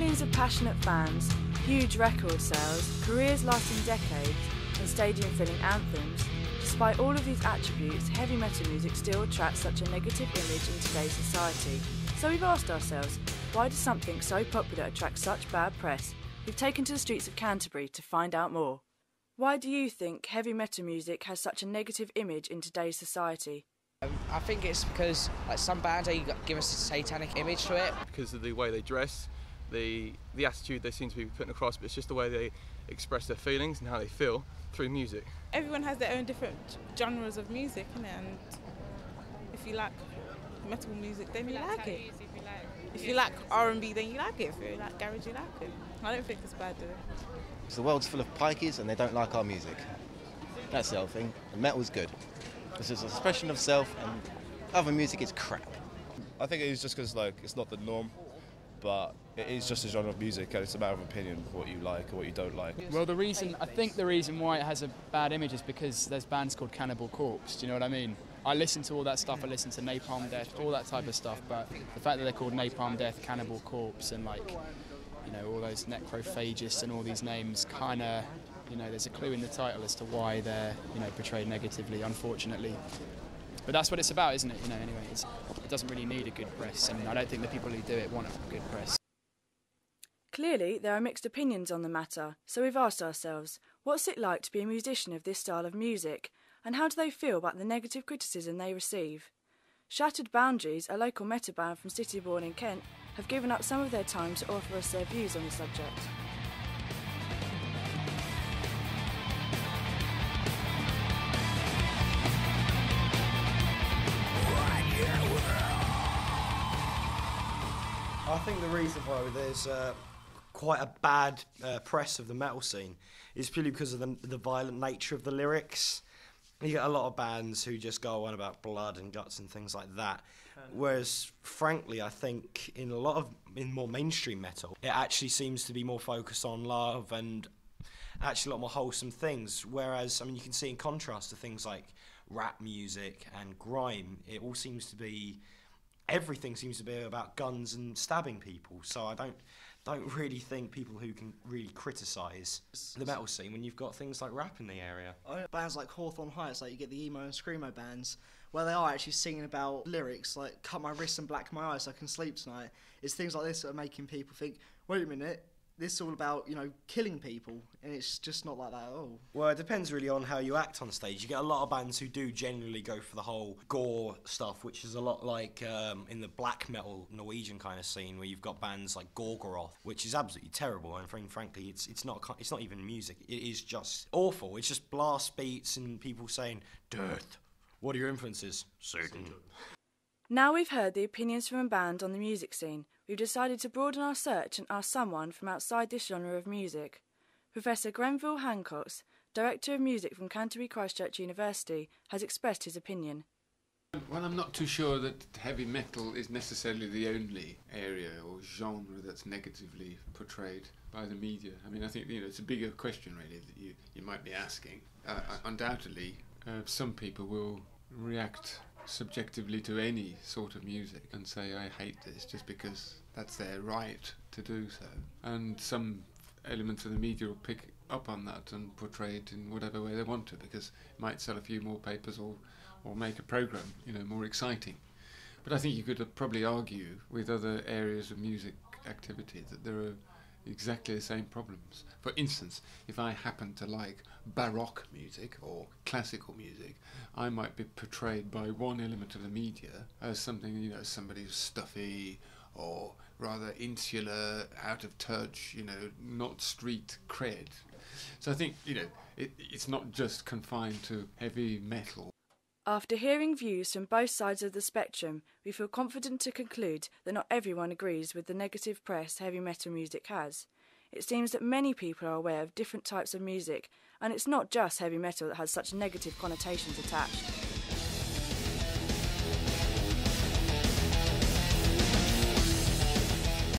Millions of passionate fans, huge record sales, careers lasting decades, and stadium-filling anthems. Despite all of these attributes, heavy metal music still attracts such a negative image in today's society. So we've asked ourselves, why does something so popular attract such bad press? We've taken to the streets of Canterbury to find out more. Why do you think heavy metal music has such a negative image in today's society? I think it's because some bands give us a satanic image to it. Because of the way they dress, the attitude they seem to be putting across, but it's just the way they express their feelings and how they feel through music. Everyone has their own different genres of music, innit? And if you like metal music, then you like it. If you like R&B, then you like it. If you like garage, you like it. I don't think it's bad, do it? The world's full of pikeys and they don't like our music. That's the whole thing. And metal's good. This is an expression of self, and other music is crap. I think it is just because it's not the norm, but it is just a genre of music, and it's a matter of opinion what you like or what you don't like. Well, I think the reason why it has a bad image is because there's bands called Cannibal Corpse. Do you know what I mean? I listen to all that stuff. I listen to Napalm Death, all that type of stuff. But the fact that they're called Napalm Death, Cannibal Corpse, and all those necrophagists and all these names, kind of. There's a clue in the title as to why they're, portrayed negatively, unfortunately. But that's what it's about, isn't it? Anyway, it doesn't really need a good press, and I don't think the people who do it want a good press. Clearly, there are mixed opinions on the matter, so we've asked ourselves, what's it like to be a musician of this style of music, and how do they feel about the negative criticism they receive? Shattered Boundaries, a local metal band from Citybourne in Kent, have given up some of their time to offer us their views on the subject. I think the reason why there's quite a bad press of the metal scene is purely because of the violent nature of the lyrics. You get a lot of bands who just go on about blood and guts and things like that. Whereas, frankly, I think in more mainstream metal, it actually seems to be more focused on love and actually a lot more wholesome things. Whereas, you can see in contrast to things like rap music and grime, it all seems to be... Everything seems to be about guns and stabbing people, so I don't really think people who can really criticise the metal scene when you've got things like rap in the area. Bands like Hawthorne Heights, you get the emo and screamo bands, where they are actually singing about lyrics like "cut my wrists and black my eyes so I can sleep tonight." It's things like this that are making people think, wait a minute, this is all about, killing people, and it's just not like that at all. Well, it depends really on how you act on stage. You get a lot of bands who do generally go for the whole gore stuff, which is a lot like in the black metal Norwegian kind of scene, where you've got bands like Gorgoroth, which is absolutely terrible, and frankly, it's not even music. It is just awful. It's just blast beats and people saying, "Death. What are your influences?" Satan. Now we've heard the opinions from a band on the music scene, we've decided to broaden our search and ask someone from outside this genre of music. Professor Grenville Hancocks, Director of Music from Canterbury Christ Church University, has expressed his opinion. Well, I'm not too sure that heavy metal is necessarily the only area or genre that's negatively portrayed by the media. I think it's a bigger question really that you might be asking. Undoubtedly, some people will react subjectively to any sort of music and say I hate this just because that's their right to do so, and some elements of the media will pick up on that and portray it in whatever way they want to, because it might sell a few more papers or make a programme more exciting. But I think you could probably argue with other areas of music activity that there are exactly the same problems. For instance, if I happen to like baroque music or classical music, I might be portrayed by one element of the media as something, somebody who's stuffy or rather insular, out of touch, not street cred. So I think, it's not just confined to heavy metal. After hearing views from both sides of the spectrum, we feel confident to conclude that not everyone agrees with the negative press heavy metal music has. It seems that many people are aware of different types of music, and it's not just heavy metal that has such negative connotations attached.